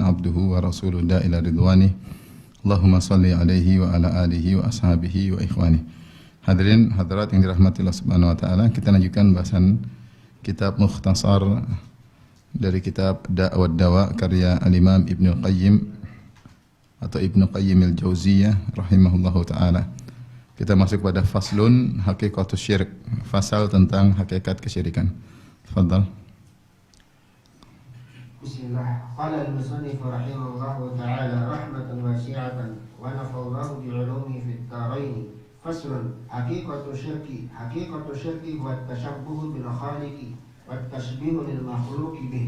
abduhu wa rasuluhu da ila ridwani. Allahumma salli alaihi wa ala alihi wa ashabihi wa ikhwani. Hadirin hadirat yang dirahmati Allah Subhanahu wa taala, kita lanjutkan bahasan kitab mukhtasar dari kitab Da'wat Dawa karya Al-Imam Ibnu Qayyim atau Ibnu Qayyim Al-Jauziyah rahimahullahu taala. Kita masuk pada faslun hakikatus syirik, fasal tentang hakikat kesyirikan. Tafadhal. Bismillah. Qala al-musannif rahimahullahu ta'ala rahmatan wasi'atan wa nafa'allahu bi'ulumi fid dharain. Faslun haqiqatu syirki. Haqiqatu syirki huwa at-tashabbuh bil khaliqi wa at-tashbih lil makhluqi bih.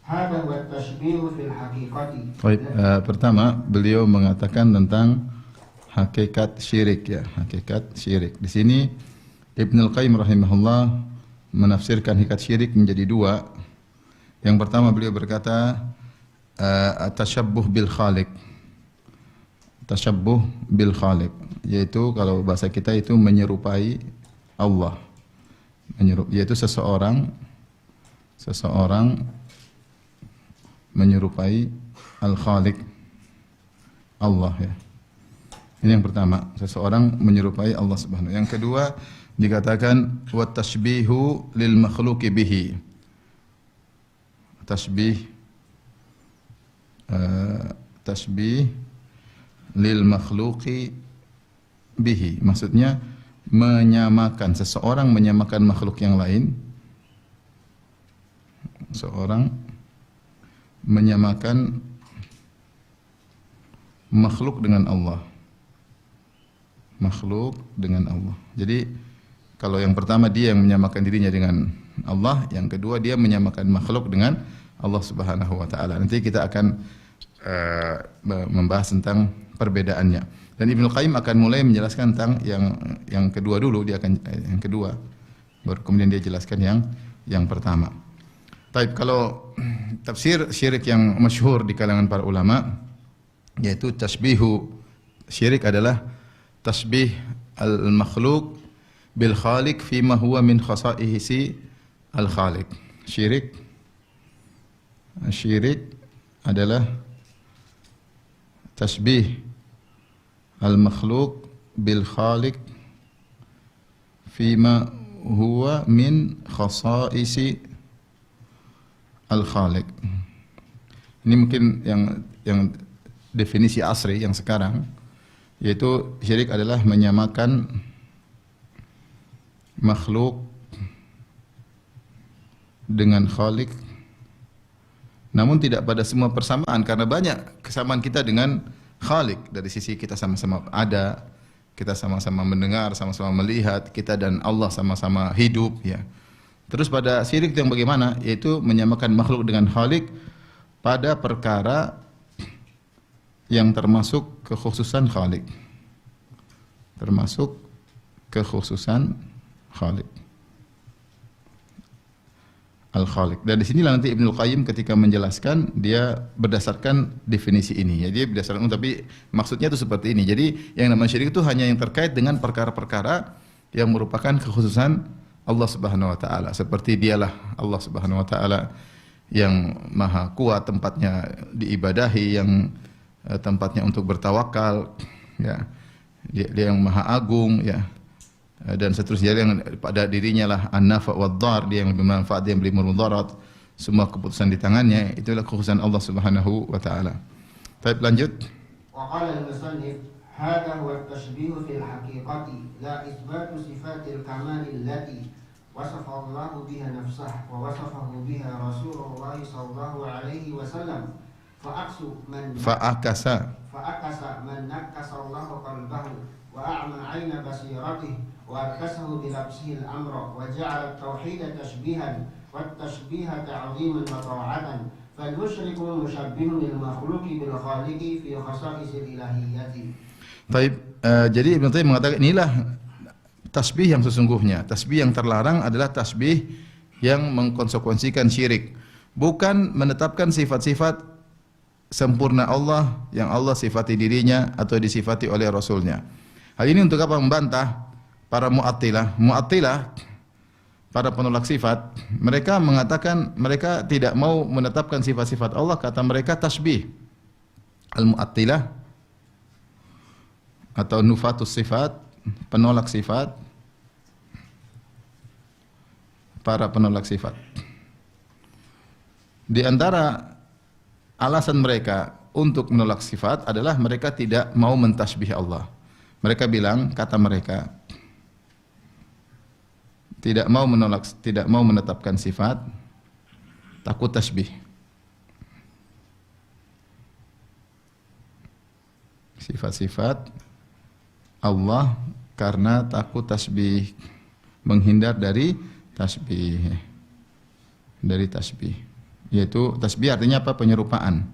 Hada huwa at-tashbih fil haqiqati. Baik, pertama beliau mengatakan tentang hakikat syirik ya, hakikat syirik. Di sini Ibnu Qayyim rahimahullah menafsirkan hakikat syirik menjadi dua. Yang pertama beliau berkata tashabbuh bil khaliq. Tashabbuh bil khaliq, yaitu kalau bahasa kita itu menyerupai Allah. Yaitu seseorang menyerupai al-khaliq Allah ya. Ini yang pertama, seseorang menyerupai Allah Subhanahu. Yang kedua dikatakan wa tashbihu lil makhluqi bihi. Tashbih lil makhluqi bihi. Maksudnya menyamakan, seseorang menyamakan makhluk yang lain. Seorang menyamakan makhluk dengan Allah. Makhluk dengan Allah. Jadi kalau yang pertama dia yang menyamakan dirinya dengan Allah, yang kedua dia menyamakan makhluk dengan Allah Subhanahu wa taala. Nanti kita akan membahas tentang perbedaannya. Dan Ibnu Qayyim akan mulai menjelaskan tentang yang kedua dulu, dia akan yang kedua. Baru kemudian dia jelaskan yang pertama. Taib, kalau tafsir syirik yang masyhur di kalangan para ulama yaitu tasbihu syirik adalah tasbih al-makhluq bil khaliq fima huwa min khasa'ihi al-khaliq. Syirik adalah tasbih al-makhluq bil khaliq fima huwa min khasa'isi al-khaliq. Ini mungkin yang definisi asri yang sekarang, yaitu syirik adalah menyamakan makhluk dengan khalik, namun tidak pada semua persamaan, karena banyak kesamaan kita dengan khalik. Dari sisi kita sama-sama ada, kita sama-sama mendengar, sama-sama melihat, kita dan Allah sama-sama hidup ya. Terus pada syirik itu yang bagaimana? Yaitu menyamakan makhluk dengan khalik pada perkara yang termasuk kekhususan khalik. Termasuk kekhususan khalik. Al-Khaliq. Dan di sinilah nanti Ibnu Qayyim ketika menjelaskan dia berdasarkan definisi ini. Jadi berdasarkan, tapi maksudnya itu seperti ini. Jadi yang namanya syirik itu hanya yang terkait dengan perkara-perkara yang merupakan kekhususan Allah Subhanahu wa taala. Seperti dialah Allah Subhanahu wa taala yang maha kuat tempatnya diibadahi, yang tempatnya untuk bertawakal ya. Dia yang maha agung ya. Dan seterusnya, yang pada dirinya lah an-nafa' wad-dhar, dia yang lebih bermanfaat, dia yang lebih mudarat. Semua keputusan di tangannya, itulah kekhususan Allah Subhanahu wa taala. Baik, lanjut. Wa qala al-musannif hadha huwa at-tashbih fil haqiqati la itsbatu sifatil kamal allati wasafa Allah biha nafsahu wa wasafahu biha Rasulullah sallallahu alaihi wasallam. Fa'akasa man nakasa Allah qalbahu wa a'ma 'aina basiratihi wa akasahu bi nafsihi al-amra wa ja'ala at-tauhid tashbihan wa at-tashbiha ta'dhiman wa ta'atan fal musyriku mushabbihun lil makhluqi bil khaliqi fi khasa'is al-ilahiyyati. Baik, jadi Ibnu Taimiyah mengatakan inilah tasbih yang sesungguhnya. Tasbih yang terlarang adalah tasbih yang mengkonsekuensikan syirik, bukan menetapkan sifat-sifat sempurna Allah yang Allah sifati dirinya atau disifati oleh Rasulnya. Hal ini untuk apa? Membantah para Mu'attilah. Mu'attilah, para penolak sifat, mereka mengatakan mereka tidak mau menetapkan sifat-sifat Allah, kata mereka tasbih. Al-Mu'attilah atau nufatus sifat, penolak sifat, para penolak sifat. Di antara alasan mereka untuk menolak sifat adalah mereka tidak mau mentasbih Allah. Mereka bilang, kata mereka, tidak mau menolak, tidak mau menetapkan sifat, takut tasbih. Sifat-sifat Allah karena takut tasbih, menghindar dari tasbih. Dari tasbih. Yaitu tasbih artinya apa? Penyerupaan.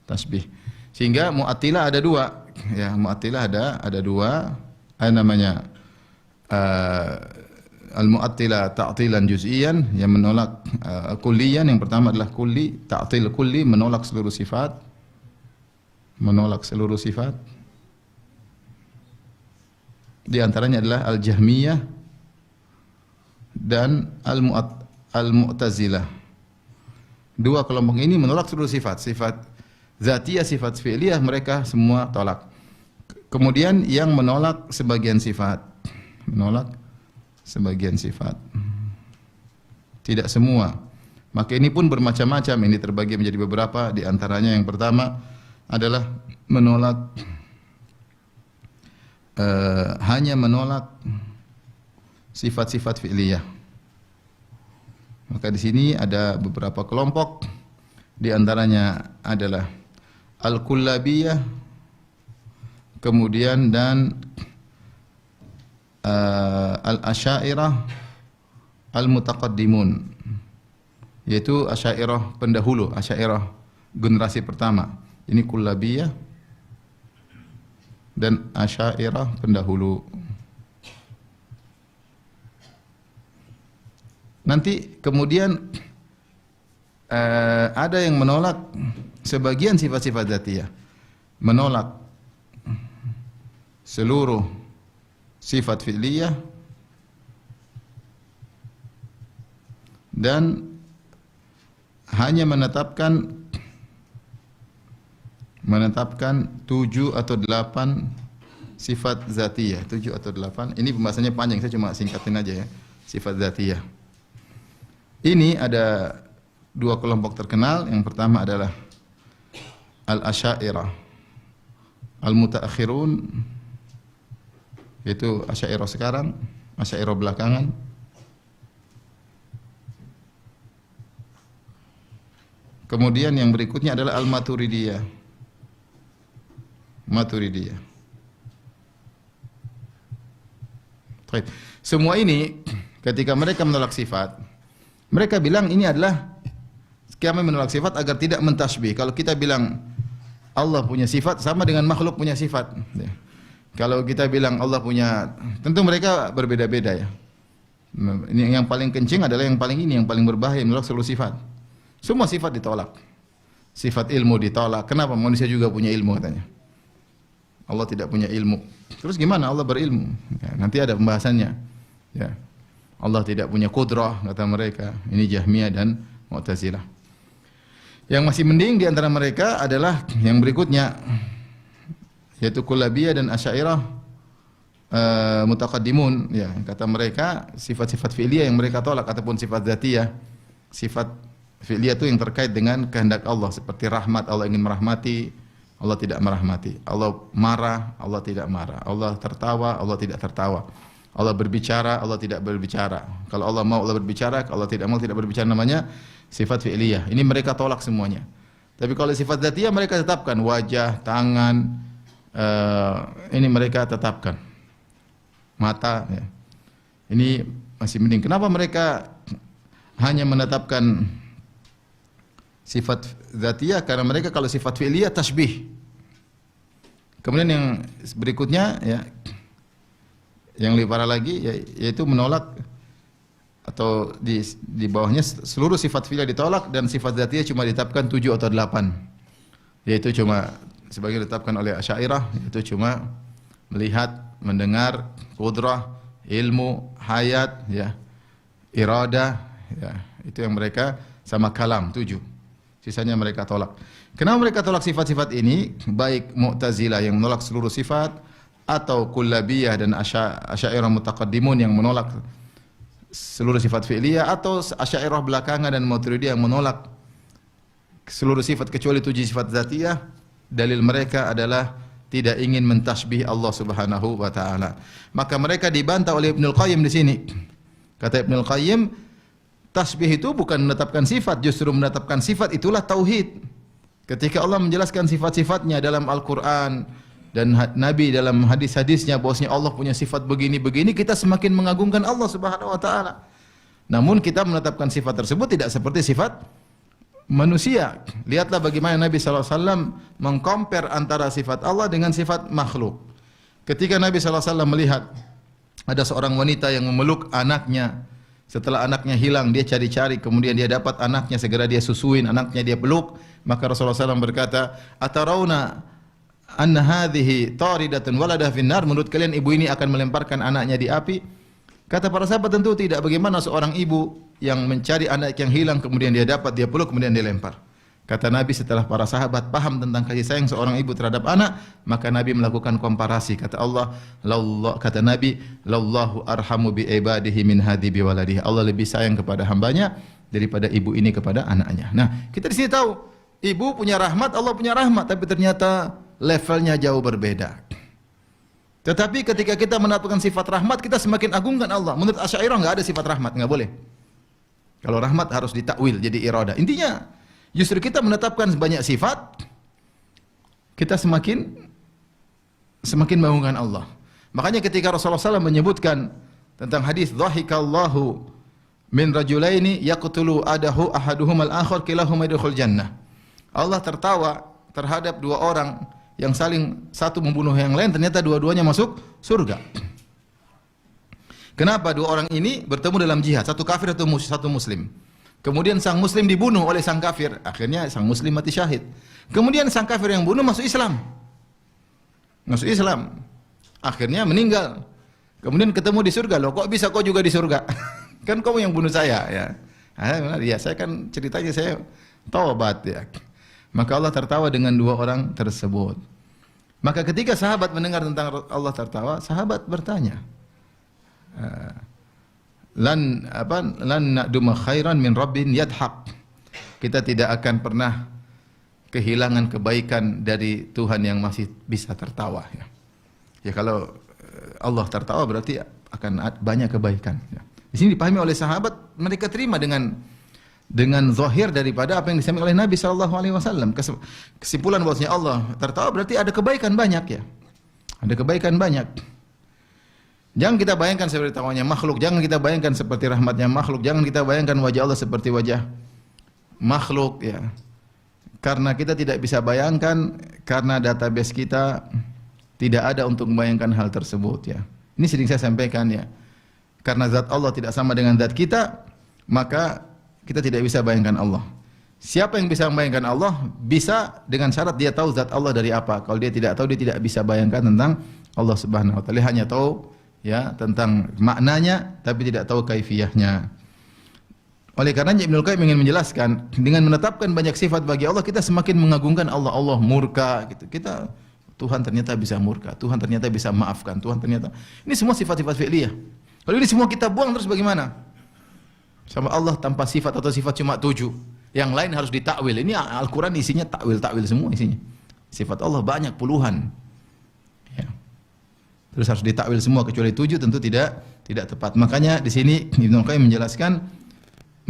Tasbih. Sehingga Mu'attilah ada dua. Ya, Mu'attilah ada dua. Ada namanya Al-Mu'attilah ta'tilan juz'iyan, yang menolak kulliyan. Yang pertama adalah kulli, ta'til kulli, menolak seluruh sifat. Menolak seluruh sifat. Di antaranya adalah Al-Jahmiyah dan Al-Mu'tazilah. Dua kelompok ini menolak seluruh sifat. Sifat zatiyah, sifat fi'liyah mereka semua tolak. Kemudian yang menolak sebagian sifat. Menolak sebagian sifat. Tidak semua. Maka ini pun bermacam-macam, ini terbagi menjadi beberapa. Di antaranya yang pertama adalah menolak hanya menolak sifat-sifat fi'liyah. Maka di sini ada beberapa kelompok, di antaranya adalah Al-Kullabiyah, kemudian dan Al-Asy'ariyah Al-Mutaqaddimun, yaitu Asy'ariyah pendahulu, Asy'ariyah generasi pertama. Ini Kullabiyah dan Asy'ariyah pendahulu. Nanti kemudian ada yang menolak sebagian sifat-sifat dzatiyah, menolak seluruh sifat fi'liyah dan hanya menetapkan 7 atau 8 sifat dzatiyah, 7 atau 8. Ini pembahasannya panjang, saya cuma singkatin aja ya. Sifat dzatiyah. Ini ada dua kelompok terkenal. Yang pertama adalah Al-Asy'ariyah Al-Mutaakhirun, yaitu Asy'ariyah sekarang, Asy'ariyah belakangan. Kemudian yang berikutnya adalah Al-Maturidiyah. Maturidiyah. Baik. Semua ini ketika mereka menolak sifat, mereka bilang ini adalah kami menolak sifat agar tidak mentasbih. Kalau kita bilang Allah punya sifat sama dengan makhluk punya sifat. Kalau kita bilang Allah punya, tentu mereka berbeda-beda ya. Ini yang paling kencing adalah yang paling ini, yang paling berbahaya, menolak seluruh sifat. Semua sifat ditolak. Sifat ilmu ditolak. Kenapa? Manusia juga punya ilmu katanya. Allah tidak punya ilmu. Terus gimana Allah berilmu? Ya, nanti ada pembahasannya. Ya. Allah tidak punya kudrah kata mereka. Ini Jahmiyah dan Mu'tazilah. Yang masih mending di antara mereka adalah yang berikutnya, yaitu Kullabiyah dan Asy'ariyah Mutaqaddimun. Ya, kata mereka sifat-sifat fi'liyah yang mereka tolak ataupun sifat dzatiyah. Sifat fi'liyah itu yang terkait dengan kehendak Allah, seperti rahmat, Allah ingin merahmati, Allah tidak merahmati. Allah marah, Allah tidak marah. Allah tertawa, Allah tidak tertawa. Allah berbicara, Allah tidak berbicara. Kalau Allah mau, Allah berbicara. Kalau Allah tidak mau, tidak berbicara. Namanya sifat fi'liyah. Ini mereka tolak semuanya. Tapi kalau sifat dzatiyah mereka tetapkan. Wajah, tangan, ini mereka tetapkan. Mata. Ya. Ini masih mending. Kenapa mereka hanya menetapkan sifat dzatiyah? Karena mereka kalau sifat fi'liyah tasbih. Kemudian yang berikutnya ya, yang lebih parah lagi yaitu menolak atau di bawahnya seluruh sifat fi'liyah ditolak dan sifat dzatiyah cuma ditetapkan 7 atau 8. Yaitu cuma sebagai ditetapkan oleh Asy'ariyah, yaitu cuma melihat, mendengar, qudrah, ilmu, hayat, ya, iradah, ya, itu yang mereka sama kalam 7. Sisanya mereka tolak. Kenapa mereka tolak sifat-sifat ini? Baik Mu'tazilah yang menolak seluruh sifat, atau Kullabiyah dan Asy'ariyah mutaqaddimun yang menolak seluruh sifat fi'liyah, atau Asy'ariyah belakangan dan Maturidiyah yang menolak seluruh sifat kecuali 7 sifat zatiyah. Dalil mereka adalah tidak ingin mentasbih Allah Subhanahu wa taala. Maka mereka dibantah oleh Ibnul Qayyim di sini. Kata Ibnul Qayyim, tasbih itu bukan menetapkan sifat, justru menetapkan sifat itulah tauhid. Ketika Allah menjelaskan sifat-sifatnya dalam Al-Quran dan Nabi dalam hadis-hadisnya bahwasanya Allah punya sifat begini-begini, kita semakin mengagungkan Allah Subhanahu wa taala. Namun kita menetapkan sifat tersebut tidak seperti sifat manusia. Lihatlah bagaimana Nabi SAW mengcompare antara sifat Allah dengan sifat makhluk. Ketika Nabi SAW melihat ada seorang wanita yang memeluk anaknya, setelah anaknya hilang, dia cari-cari, kemudian dia dapat anaknya, segera dia susuin, anaknya dia peluk, maka Rasulullah SAW berkata, "Atarawna anna hadhihi taridatun waladah finnar?" Menurut kalian ibu ini akan melemparkan anaknya di api? Kata para sahabat, tentu tidak. Bagaimana seorang ibu yang mencari anak yang hilang, kemudian dia dapat, dia peluk, kemudian dia lempar? Kata Nabi, setelah para sahabat paham tentang kasih sayang seorang ibu terhadap anak, maka Nabi melakukan komparasi. Kata Nabi, "Lallahu arhamu bi ibadihi min hadi bi waladihi." Allah lebih sayang kepada hambanya daripada ibu ini kepada anaknya. Nah, kita di sini tahu, ibu punya rahmat, Allah punya rahmat, tapi ternyata levelnya jauh berbeda. Tetapi ketika kita menetapkan sifat rahmat, kita semakin agungkan Allah. Menurut Asy'ariyah enggak ada sifat rahmat, enggak boleh. Kalau rahmat harus ditakwil jadi iradah. Intinya justru kita menetapkan banyak sifat, kita semakin mengagungkan Allah. Makanya ketika Rasulullah SAW menyebutkan tentang hadis dhahikallahu min rajulaini yaqtulu ahaduhumal akhar kilahuma yadkhul jannah. Allah tertawa terhadap dua orang yang saling satu membunuh yang lain, ternyata dua-duanya masuk surga. Kenapa? Dua orang ini bertemu dalam jihad, satu kafir satu muslim. Kemudian sang muslim dibunuh oleh sang kafir, akhirnya sang muslim mati syahid. Kemudian sang kafir yang bunuh masuk Islam. Akhirnya meninggal. Kemudian ketemu di surga. Loh, kok bisa kau juga di surga? Kan kamu yang bunuh saya, ya. Ya, saya kan ceritanya saya taubat, ya. Maka Allah tertawa dengan dua orang tersebut. Maka ketika sahabat mendengar tentang Allah tertawa, sahabat bertanya, lan na'duma khairan min rabbin yadhaq. Kita tidak akan pernah kehilangan kebaikan dari Tuhan yang masih bisa tertawa, ya. Ya, kalau Allah tertawa berarti akan banyak kebaikan, ya. Di sini dipahami oleh sahabat, mereka terima dengan zahir daripada apa yang disampaikan oleh Nabi SAW. Kesimpulan bahwasanya Allah tertawa berarti ada kebaikan banyak, ya. Ada kebaikan banyak. Jangan kita bayangkan seperti tawanya makhluk, jangan kita bayangkan seperti rahmatnya makhluk, jangan kita bayangkan wajah Allah seperti wajah makhluk, ya. Karena kita tidak bisa bayangkan, karena database kita tidak ada untuk membayangkan hal tersebut, ya. Ini sering saya sampaikan, ya. Karena zat Allah tidak sama dengan zat kita, maka kita tidak bisa bayangkan Allah. Siapa yang bisa membayangkan Allah? Bisa dengan syarat dia tahu zat Allah dari apa. Kalau dia tidak tahu, dia tidak bisa bayangkan tentang Allah Subhanahu wa taala. Dia hanya tahu, ya, tentang maknanya, tapi tidak tahu kaifiyahnya. Oleh karenanya Ibnul Qayyim ingin menjelaskan, dengan menetapkan banyak sifat bagi Allah, kita semakin mengagungkan Allah. Allah murka, gitu. Tuhan ternyata bisa murka, Tuhan ternyata bisa maafkan, Tuhan ternyata. Ini semua sifat-sifat fi'liyah. Kalau ini semua kita buang, terus bagaimana? Sama Allah tanpa sifat atau sifat cuma 7. Yang lain harus ditakwil. Ini Al-Quran isinya takwil semua isinya. Sifat Allah banyak puluhan. Ya. Terus harus ditakwil semua kecuali 7 tentu tidak tepat. Makanya di sini Ibnu Qayyim menjelaskan,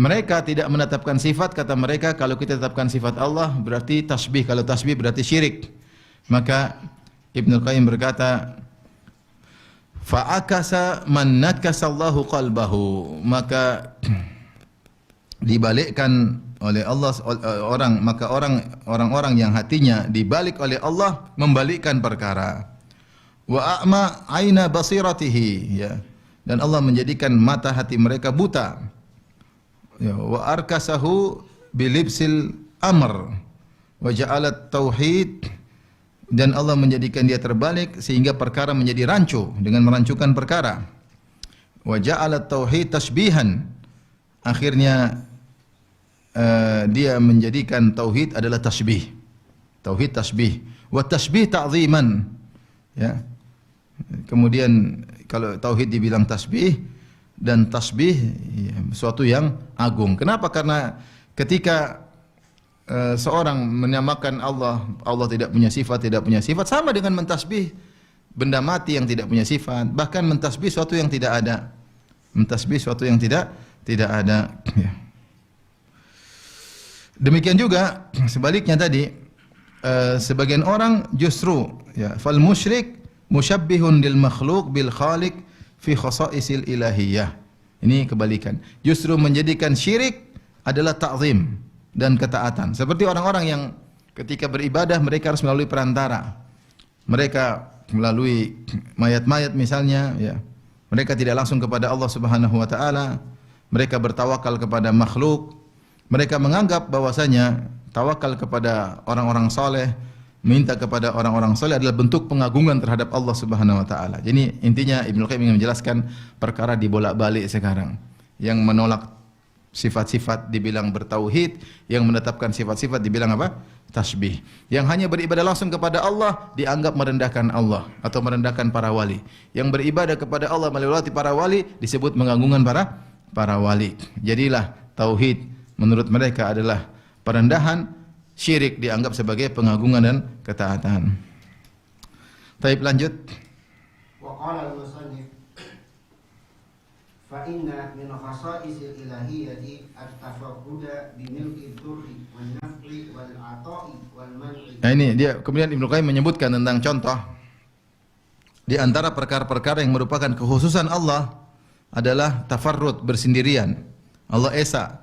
mereka tidak menetapkan sifat, kata mereka kalau kita tetapkan sifat Allah berarti tasbih, kalau tasbih berarti syirik. Maka Ibnu Qayyim berkata, fa'akasa man nakasallahu qalbahu, maka dibalikkan oleh Allah orang-orang yang hatinya dibalik oleh Allah membalikkan perkara. Wa a'ma aina basiratihi, ya. Dan Allah menjadikan mata hati mereka buta. Ya, wa arkasahu bilibsil amr wa ja'alat tauhid, dan Allah menjadikan dia terbalik sehingga perkara menjadi rancu dengan merancukan perkara. Wa ja'alat tauhid tasbihan, akhirnya dia menjadikan tauhid adalah tasbih. Tauhid tasbih. Wa tasbih ta'ziman. Ya. Kemudian kalau tauhid dibilang tasbih, dan tasbih ya, suatu yang agung. Kenapa? Karena ketika seorang menyamakan Allah, Allah tidak punya sifat, sama dengan mentasbih benda mati yang tidak punya sifat, bahkan mentasbih suatu yang tidak ada. Mentasbih suatu yang tidak ada. Ya. Demikian juga sebaliknya tadi, sebagian orang justru ya, fal musyrik musyabbihun lil makhluq bil khaliq fi khasa'isil ilahiyah. Ini kebalikan. Justru menjadikan syirik adalah ta'zim dan ketaatan. Seperti orang-orang yang ketika beribadah mereka harus melalui perantara. Mereka melalui mayat-mayat misalnya, ya. Mereka tidak langsung kepada Allah Subhanahu wa taala. Mereka bertawakal kepada makhluk. Mereka menganggap bahwasanya tawakal kepada orang-orang saleh, minta kepada orang-orang saleh adalah bentuk pengagungan terhadap Allah Subhanahu wa taala. Jadi intinya Ibnu Qayyim ingin menjelaskan perkara dibolak-balik sekarang. Yang menolak sifat-sifat dibilang bertauhid, yang menetapkan sifat-sifat dibilang apa? Tasbih. Yang hanya beribadah langsung kepada Allah dianggap merendahkan Allah atau merendahkan para wali. Yang beribadah kepada Allah melalui para wali disebut mengagungkan para wali. Jadilah tauhid menurut mereka adalah perendahan, syirik dianggap sebagai pengagungan dan ketaatan. Baik, lanjut. Wa qala al-musannif fa inna min khasaisil ilahiyyati at-tafaqquda bi milki ad-durri wan naf'i wal 'ata'i wal man'i. Nah, ini dia kemudian Ibnu Qayyim menyebutkan tentang contoh di antara perkara-perkara yang merupakan kekhususan Allah adalah tafarrud, bersendirian. Allah esa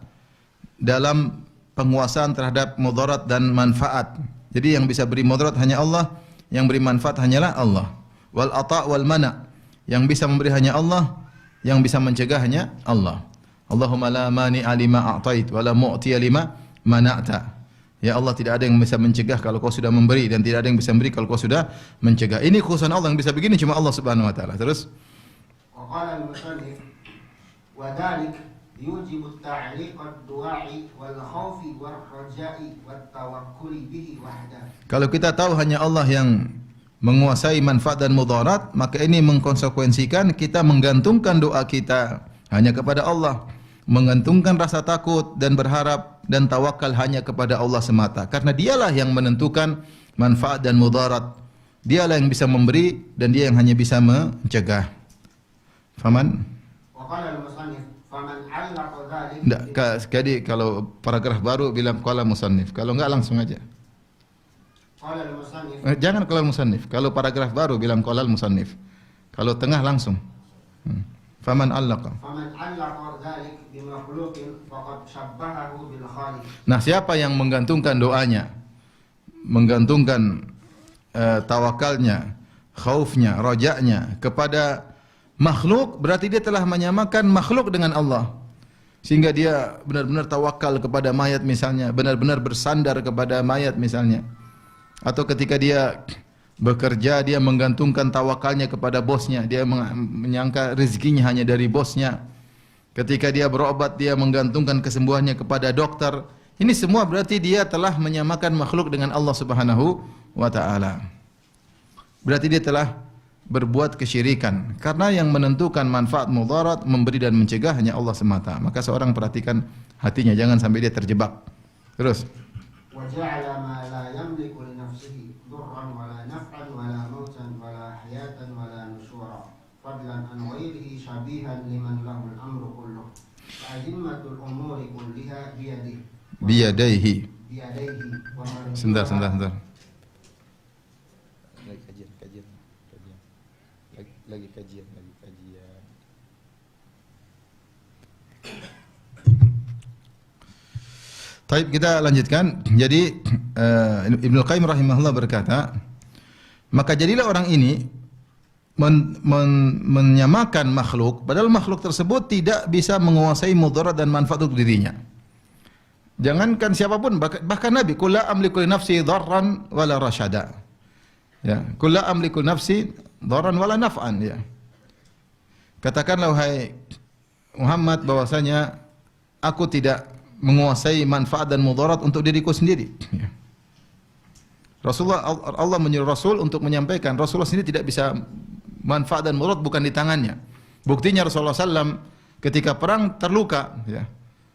dalam penguasaan terhadap mudarat dan manfaat. Jadi yang bisa beri mudarat hanya Allah, yang beri manfaat hanyalah Allah. Wal ata' wal mana', yang bisa memberi hanya Allah, yang bisa mencegah hanya Allah. Allahumma la mani'a lima a'tait wa la mu'tiya lima mana'ta. Ya Allah, tidak ada yang bisa mencegah kalau kau sudah memberi, dan tidak ada yang bisa memberi kalau kau sudah mencegah. Ini khususan Allah, yang bisa begini cuma Allah Subhanahu wa taala. Terus Wa qala al-musannif wa dhalik yujibu at-ta'liq ad-du'a'i wal khawfi wal raja'i wat tawakkuli bihi wahdahu. kalau kita tahu hanya Allah yang menguasai manfaat dan mudarat, maka ini mengkonsekuensikan kita menggantungkan doa kita hanya kepada Allah, menggantungkan rasa takut dan berharap dan tawakal hanya kepada Allah semata, karena dialah yang menentukan manfaat dan mudarat. Dialah yang bisa memberi dan dia yang hanya bisa mencegah. Faman? Wa qala al-musannif faman 'allaqa dhalik. Sekali kalau paragraf baru bilang qala musannif, kalau enggak langsung aja. Qala al-musannif Jangan qala musannif. Kalau paragraf baru bilang qala musannif. Kalau tengah langsung. Faman 'allaqa. faman 'allaqa dhalik bi makhluqin faqad shabbahahu bil khaliq. Nah, siapa yang menggantungkan doanya, menggantungkan tawakalnya, khaufnya, rojaknya kepada makhluk, berarti dia telah menyamakan makhluk dengan Allah. Sehingga dia benar-benar tawakal kepada mayat misalnya, benar-benar bersandar kepada mayat misalnya. Atau ketika dia bekerja, dia menggantungkan tawakalnya kepada bosnya, dia menyangka rezekinya hanya dari bosnya. Ketika dia berobat, dia menggantungkan kesembuhannya kepada dokter. Ini semua berarti dia telah menyamakan makhluk dengan Allah Subhanahu wa taala. Berarti dia telah berbuat kesyirikan, karena yang menentukan manfaat mudarat, memberi dan mencegah hanya Allah semata. Maka seorang perhatikan hatinya, jangan sampai dia terjebak. Terus Wa ja'ala ma la yamliku li nafsihi durran wa la naf'an wa la mautan wa la hayatan wa la nusyura fadlan an ghairihi shabihan liman lahu al-amru kulluh. Azimmatul umuri kulliha biyadihi. biyadaihi. Biyadaihi wa man Sebentar. Lagi kajian. Taib, kita lanjutkan. Jadi Ibnu Qayyim rahimahullah berkata, maka jadilah orang ini menyamakan makhluk, padahal makhluk tersebut tidak bisa menguasai mudarat dan manfaat untuk dirinya. Jangankan siapapun, bahkan Nabi, qul la amliku li nafsi dharran wala rasyada. Ya, qul la amliku nafsi dharran wala naf'an, ya. Katakanlah wahai Muhammad bahwasanya aku tidak menguasai manfaat dan mudarat untuk diriku sendiri. Ya. Allah menyuruh Rasul untuk menyampaikan. Rasulullah sendiri tidak bisa manfaat dan mudarat bukan di tangannya. Buktinya Rasulullah SAW ketika perang terluka, ya,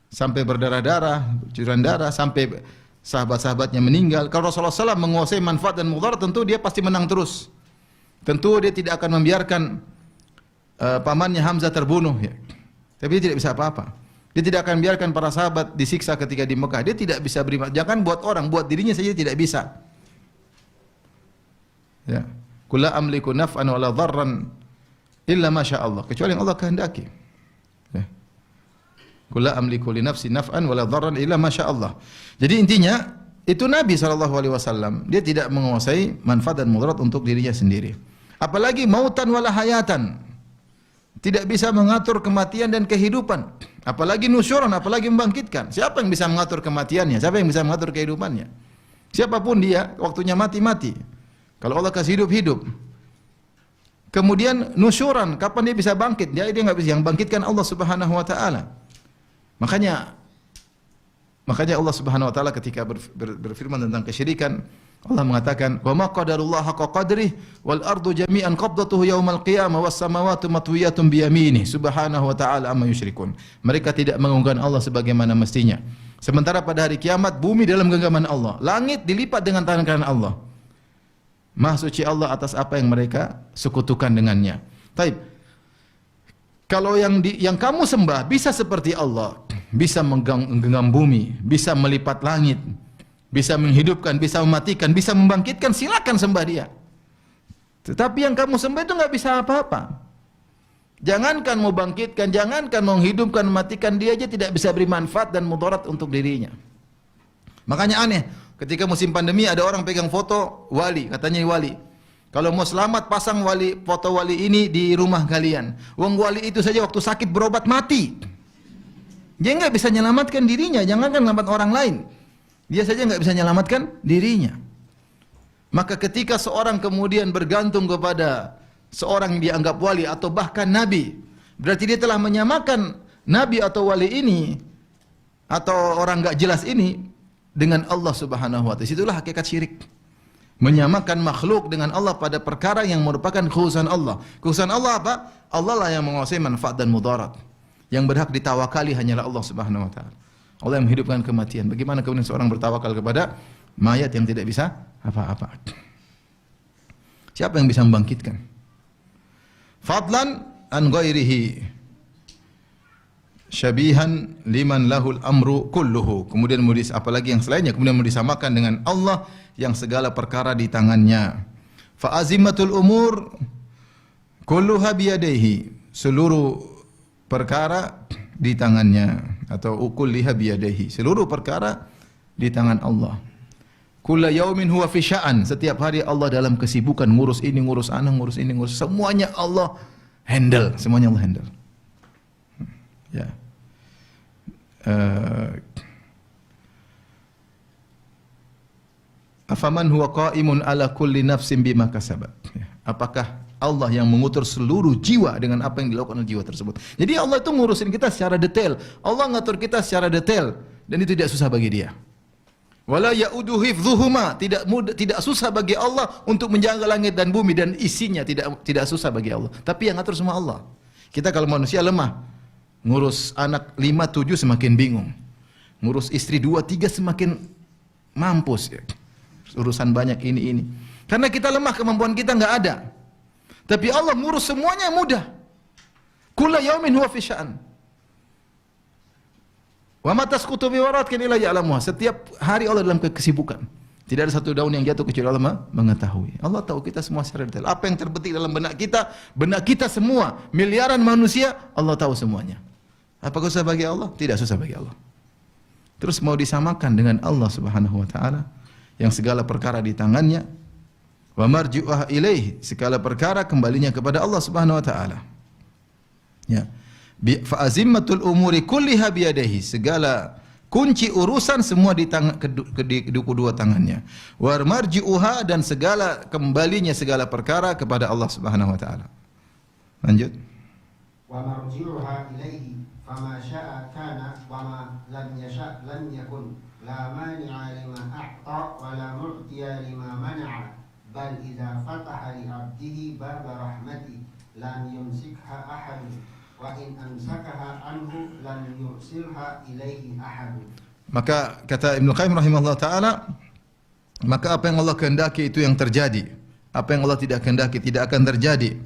sampai berdarah-darah, cucuran darah, sampai sahabat-sahabatnya meninggal. Kalau Rasulullah SAW menguasai manfaat dan mudarat, tentu dia pasti menang terus. Tentu dia tidak akan membiarkan pamannya Hamzah terbunuh, ya. Tapi dia tidak bisa apa-apa. Dia tidak akan biarkan para sahabat disiksa ketika di Mekah. Dia tidak bisa beri, jangan buat orang, buat dirinya saja tidak bisa. Ya. Kula amliku naf'an wala dharran illa ma syaa Allah, kecuali yang Allah kehendaki. Ya. Kula amliku li nafsi naf'an wala dharran illa ma syaa Allah. Jadi intinya itu Nabi SAW dia tidak menguasai manfaat dan mudarat untuk dirinya sendiri. Apalagi mautan wala hayatan. Tidak bisa mengatur kematian dan kehidupan. Apalagi nusyuran, apalagi membangkitkan. Siapa yang bisa mengatur kematiannya? Siapa yang bisa mengatur kehidupannya? Siapapun dia, waktunya mati-mati. Kalau Allah kasih hidup, hidup. Kemudian nusyuran, kapan dia bisa bangkit? Dia nggak bisa. Yang bangkitkan Allah Subhanahu wa taala. Makanya Allah Subhanahu wa taala ketika berfirman tentang kesyirikan, Allah mengatakan, "Wa ma qadarullah haqqa qadrih wal ardu jami'an qabdatuhu yaumal qiyamah was samawati matwiyatun bi yaminih subhanahu wa ta'ala amma yusyrikun." Mereka tidak mengagungkan Allah sebagaimana mestinya. Sementara pada hari kiamat bumi dalam genggaman Allah, langit dilipat dengan tangan kanan Allah. Maha suci Allah atas apa yang mereka sekutukan dengannya. Taib. Kalau yang kamu sembah bisa seperti Allah, bisa menggenggam bumi, bisa melipat langit, bisa menghidupkan, bisa mematikan, bisa membangkitkan, silakan sembah dia. Tetapi yang kamu sembah itu nggak bisa apa-apa. Jangankan mau bangkitkan, jangankan mau menghidupkan, mematikan, dia aja tidak bisa beri manfaat dan mudarat untuk dirinya. Makanya aneh, ketika musim pandemi ada orang pegang foto wali, katanya wali. Kalau mau selamat pasang foto wali ini di rumah kalian. Wong wali itu saja waktu sakit berobat mati. Dia nggak bisa menyelamatkan dirinya, jangankan menyelamatkan orang lain. Dia saja nggak bisa menyelamatkan dirinya. Maka ketika seorang kemudian bergantung kepada seorang yang dianggap wali atau bahkan nabi, berarti dia telah menyamakan nabi atau wali ini atau orang nggak jelas ini dengan Allah Subhanahu wa taala. Itulah hakikat syirik. Menyamakan makhluk dengan Allah pada perkara yang merupakan kekhususan Allah. Kekhususan Allah apa? Allah lah yang menguasai manfaat dan mudarat. Yang berhak ditawakali hanyalah Allah Subhanahu wa taala. Allah yang menghidupkan kematian. Bagaimana kemudian seorang bertawakal kepada mayat yang tidak bisa apa-apa? Siapa yang bisa membangkitkan? Fadlan an ghairihi syabihan liman lahul amru kulluhu. Kemudian apalagi yang selainnya, kemudian mau disamakan dengan Allah yang segala perkara di tangannya. Fa azimatul umur kulluha biyadaihi. Seluruh perkara di tangannya, atau kulliha biyadaihi. Seluruh perkara di tangan Allah. Kulla yaumin huwa fi sya'an. Setiap hari Allah dalam kesibukan, ngurus ini, ngurus anak, ngurus ini, ngurus semuanya Allah handle, semuanya Allah handle. Ya. Afaman huwa qa'imun ala kulli nafsin bima kasabat. Apakah Allah yang mengutur seluruh jiwa dengan apa yang dilakukan oleh jiwa tersebut. Jadi Allah itu ngurusin kita secara detail. Allah ngatur kita secara detail dan itu tidak susah bagi Dia. Wala ya'udu hifdzuhuma, tidak susah bagi Allah untuk menjaga langit dan bumi dan isinya, tidak susah bagi Allah. Tapi yang ngatur semua Allah. Kita kalau manusia lemah, ngurus anak 5, 7 semakin bingung. Ngurus istri 2, 3 semakin mampus ya. Urusan banyak ini. Karena kita lemah, kemampuan kita enggak ada. Tapi Allah ngurus semuanya mudah. Kulla yaumin huwa fi sya'an. Wa ma tasqutu bi waratkin illa ya'lamuha. Setiap hari Allah dalam kesibukan. Tidak ada satu daun yang jatuh kecuali Allah mengetahui. Allah tahu kita semua secara detail. Apa yang terbetik dalam benak kita semua, miliaran manusia, Allah tahu semuanya. Apakah susah bagi Allah? Tidak susah bagi Allah. Terus mau disamakan dengan Allah Subhanahu wa taala yang segala perkara di tangannya. Wa marji'uha ilaih, segala perkara kembalinya kepada Allah Subhanahu wa taala. Ya. Fa azimmatul umuri kulliha biyadihi, segala kunci urusan semua di tangan kedua tangannya. Wa marji'uha, dan segala kembalinya segala perkara kepada Allah Subhanahu wa taala. Lanjut. Wa marji'uha ilaihi fama syaa kana wa ma lam yasha lam yakun. لا مانع لما أعطى ولا معطي لما منع بل إذا فتح لعبده باب رحمته لم يمسكها أحد وإن أمسكها عنه لم يرسلها إليه أحد. Maka kata Ibnu Qayyim rahimahullah taala, maka apa yang Allah kehendaki itu yang terjadi. Apa yang Allah tidak kehendaki tidak akan terjadi.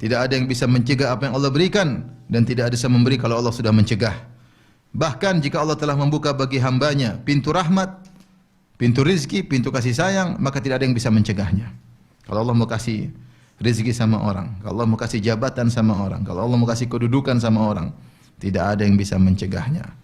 Tidak ada yang bisa mencegah apa yang Allah berikan dan tidak ada yang bisa memberi kalau Allah sudah mencegah. Bahkan jika Allah telah membuka bagi hambanya pintu rahmat, pintu rizki, pintu kasih sayang, maka tidak ada yang bisa mencegahnya. Kalau Allah mau kasih rizki sama orang, kalau Allah mau kasih jabatan sama orang, kalau Allah mau kasih kedudukan sama orang, tidak ada yang bisa mencegahnya.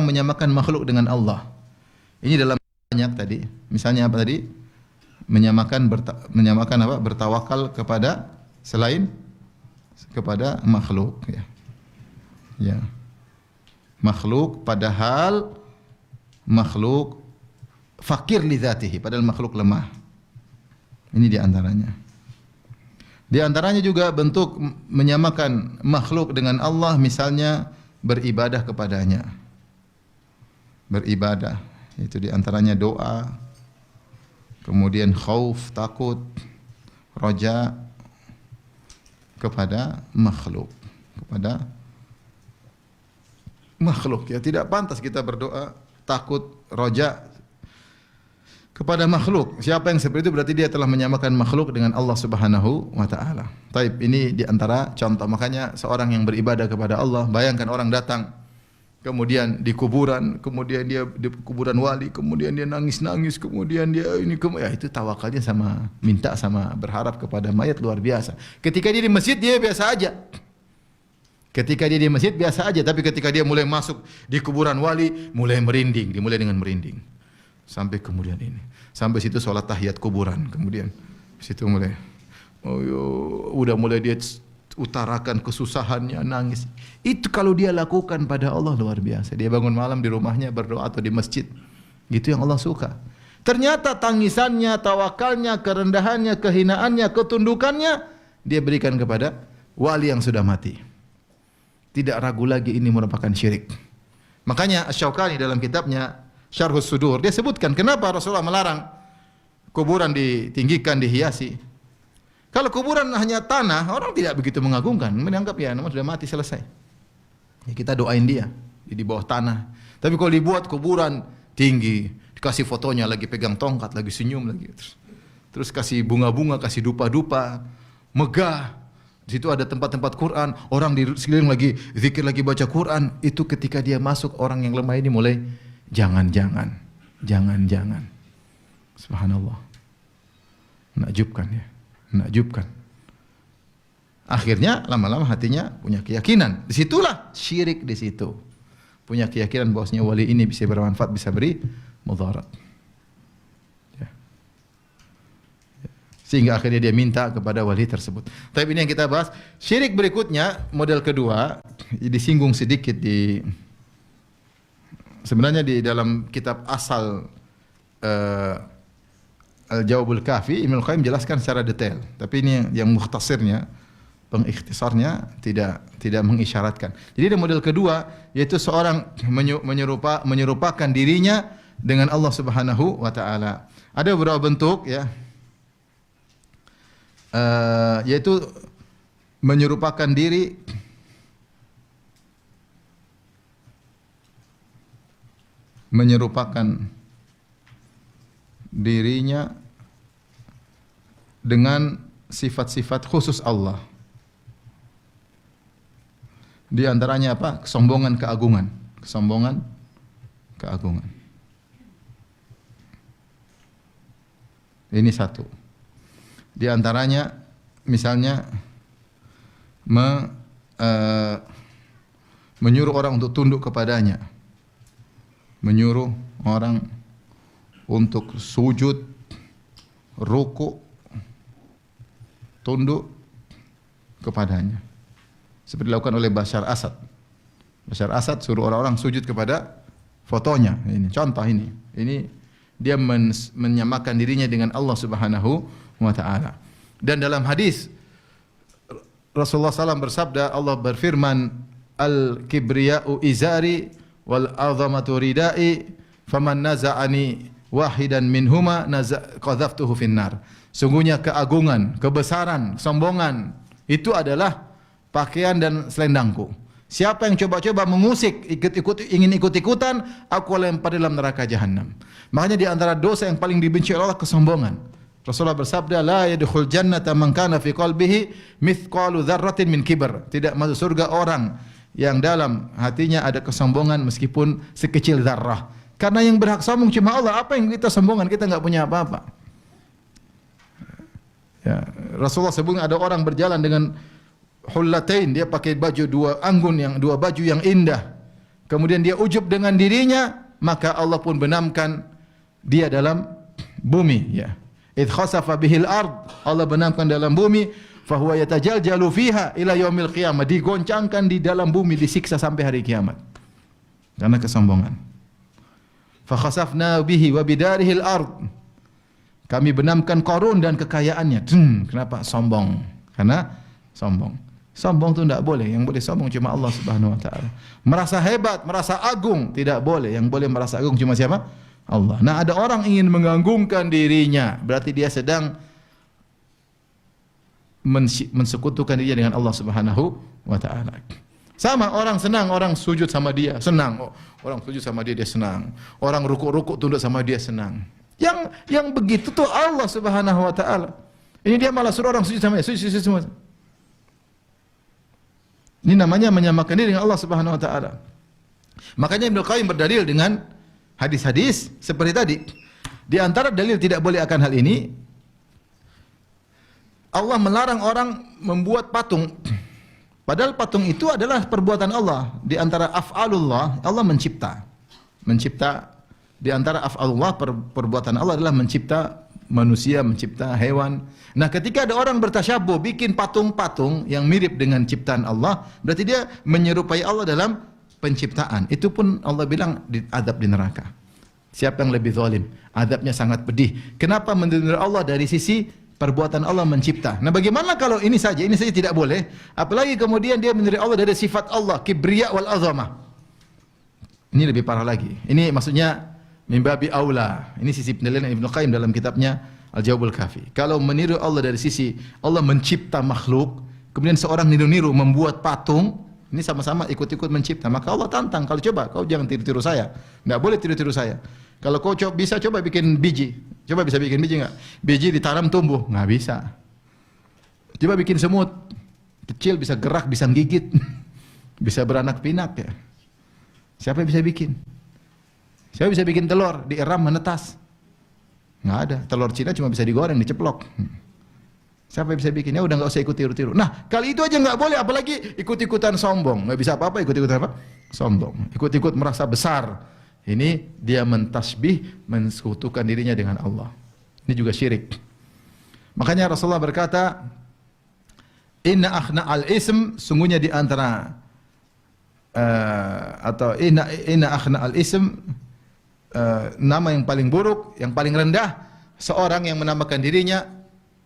menyamakan makhluk dengan Allah. Ini dalam banyak tadi. Misalnya apa tadi? Menyamakan apa? Bertawakal kepada selain kepada makhluk, ya. Ya. Makhluk padahal makhluk fakir li dzatihi, padahal makhluk lemah. Ini di antaranya. Di antaranya juga bentuk menyamakan makhluk dengan Allah, misalnya beribadah kepadanya. Beribadah, itu di antaranya doa, kemudian khauf, takut, roja kepada makhluk, ya. Tidak pantas kita berdoa takut, roja kepada makhluk. Siapa yang seperti itu berarti dia telah menyamakan makhluk dengan Allah Subhanahu wa taala. Taib, ini di antara contoh. Makanya seorang yang beribadah kepada Allah, bayangkan orang datang kemudian di kuburan, kemudian dia di kuburan wali, kemudian dia nangis-nangis, kemudian dia ya itu tawakalnya sama minta sama berharap kepada mayat luar biasa. Ketika dia di masjid dia biasa aja. Tapi ketika dia mulai masuk di kuburan wali, mulai merinding, dimulai dengan merinding. Sampai kemudian ini. Sampai situ sholat tahiyat kuburan, kemudian situ mulai udah mulai dia utarakan kesusahannya, nangis. Itu kalau dia lakukan pada Allah luar biasa. Dia bangun malam di rumahnya berdoa atau di masjid. Gitu yang Allah suka. Ternyata tangisannya, tawakalnya, kerendahannya, kehinaannya, ketundukannya dia berikan kepada wali yang sudah mati. Tidak ragu lagi ini merupakan syirik. Makanya Asy-Syaukani dalam kitabnya Syarhus Sudur dia sebutkan kenapa Rasulullah melarang kuburan ditinggikan, dihiasi. Kalau kuburan hanya tanah, orang tidak begitu mengagungkan, menganggap ya namanya sudah mati selesai. Ya, kita doain dia di bawah tanah. Tapi kalau dibuat kuburan tinggi, dikasih fotonya lagi pegang tongkat, lagi senyum lagi, terus kasih bunga-bunga, kasih dupa-dupa, megah. Di situ ada tempat-tempat Quran, orang di sekeliling lagi zikir, lagi baca Quran. Itu ketika dia masuk, orang yang lemah ini mulai jangan. Subhanallah. Menakjubkan ya. Menakjubkan. Akhirnya lama-lama hatinya punya keyakinan. Disitulah syirik di situ. Punya keyakinan bahwasanya wali ini bisa bermanfaat, bisa beri mudarat. Ya. Sehingga akhirnya dia minta kepada wali tersebut. Tapi ini yang kita bahas. Syirik berikutnya, model kedua, disinggung sedikit sebenarnya di dalam kitab asal Al-Jawabul Kafi, Ibnu Qayyim jelaskan secara detail. Tapi ini yang mukhtasirnya, pengikhtisarnya tidak mengisyaratkan. Jadi ada model kedua, yaitu seorang menyerupakan dirinya dengan Allah Subhanahu wa taala. Ada beberapa bentuk ya. Yaitu menyerupakan dirinya dengan sifat-sifat khusus Allah. Di antaranya apa? Kesombongan, keagungan. Ini satu. Di antaranya misalnya menyuruh orang untuk tunduk kepadanya. Menyuruh orang untuk sujud, ruku, tunduk kepadanya. Seperti dilakukan oleh Bashar Asad. Bashar Asad suruh orang-orang sujud kepada fotonya. Ini contoh ini. Ini dia menyamakan dirinya dengan Allah Subhanahu wa taala. Dan dalam hadis Rasulullah SAW bersabda, Allah berfirman, "Al-kibriya'u izari wal 'azamatu ridai, faman naza'ani wahidan minhuma qadzaftuhu finnar." Sungguhnya keagungan, kebesaran, kesombongan itu adalah pakaian dan selendangku. Siapa yang coba-coba mengusik, ingin ikut-ikutan, aku lempar dalam neraka jahanam. Makanya di antara dosa yang paling dibenci oleh Allah kesombongan. Rasulullah bersabda, la yadkhul jannata man kana fi qalbihi mithqalu dzarratin min kibr. Tidak masuk surga orang yang dalam hatinya ada kesombongan meskipun sekecil zarrah. Karena yang berhak sombong cuma Allah. Apa yang kita sombongan? Kita enggak punya apa-apa. Ya, Rasulullah sebutkan ada orang berjalan dengan hullatain, dia pakai baju dua baju yang indah. kemudian dia ujub dengan dirinya, maka Allah pun benamkan dia dalam bumi, ya. Idh khasafa bihil ard, Allah benamkan dalam bumi, fahuwa yatajaljalu fiha ila yaumil qiyamah, digoncangkan di dalam bumi, disiksa sampai hari kiamat karena kesombongan. Fa khasafna bihi wa bidarihil ard, kami benamkan Qarun dan kekayaannya. Kenapa? Sombong. Karena sombong. Sombong itu tidak boleh. Yang boleh sombong cuma Allah Subhanahu wa taala. Merasa hebat, merasa agung tidak boleh. Yang boleh merasa agung cuma siapa? Allah. Nah, ada orang ingin menggangungkan dirinya, berarti dia sedang mensekutukan dirinya dengan Allah Subhanahu wa taala. Sama, orang senang, orang sujud sama dia, senang. Oh, orang sujud sama dia, dia senang. Orang rukuk-rukuk tunduk sama dia, senang. Yang begitu tuh Allah Subhanahu wa taala. Ini dia malah suruh orang sujud sama dia, sujud semua. Ini namanya menyamakan diri dengan Allah Subhanahu wa taala. Makanya Ibnu Qayyim berdalil dengan hadis-hadis seperti tadi. Di antara dalil tidak boleh akan hal ini, Allah melarang orang membuat patung. Padahal patung itu adalah perbuatan Allah. Di antara af'alullah, Allah mencipta. Di antara af'alullah, perbuatan Allah adalah mencipta manusia, mencipta hewan. Nah, ketika ada orang bertasyabuh, bikin patung-patung yang mirip dengan ciptaan Allah, berarti dia menyerupai Allah dalam penciptaan. Itu pun Allah bilang adab di neraka. Siapa yang lebih zalim? Adabnya sangat pedih. Kenapa mendengar Allah dari sisi perbuatan Allah mencipta? Nah, bagaimana kalau ini saja tidak boleh? Apalagi kemudian dia mendengar Allah dari sifat Allah, kibriya wal azamah. Ini lebih parah lagi. Ini maksudnya mimbabi aula. Ini sisi penilaian Ibnu Qayyim dalam kitabnya Al-Jawabul Kafi. Kalau meniru Allah dari sisi Allah mencipta makhluk, kemudian seorang niru-niru membuat patung, ini sama-sama ikut-ikut mencipta. Maka Allah tantang, kalau coba kau jangan tiru-tiru saya. Enggak boleh tiru-tiru saya. Kalau kau bisa coba bikin biji. Coba bisa bikin biji enggak? Biji ditanam tumbuh, enggak bisa. Coba bikin semut. Kecil bisa gerak, bisa gigit. Bisa beranak pinak ya. Siapa yang bisa bikin? Siapa bisa bikin telur, dieram menetas? Enggak ada. Telur Cina cuma bisa digoreng, diceplok. Siapa yang bisa bikin? Ya udah enggak usah ikut tiru-tiru. Nah, kali itu aja enggak boleh, apalagi ikut-ikutan sombong. Enggak bisa apa-apa, ikut-ikutan apa? Sombong. Ikut-ikut merasa besar. Ini dia mentasbih, mensekutukan dirinya dengan Allah. Ini juga syirik. Makanya Rasulullah berkata, "Inna akhna al-ism", sungguhnya di antara atau inna akhna al-ism, nama yang paling buruk, yang paling rendah, seorang yang menamakan dirinya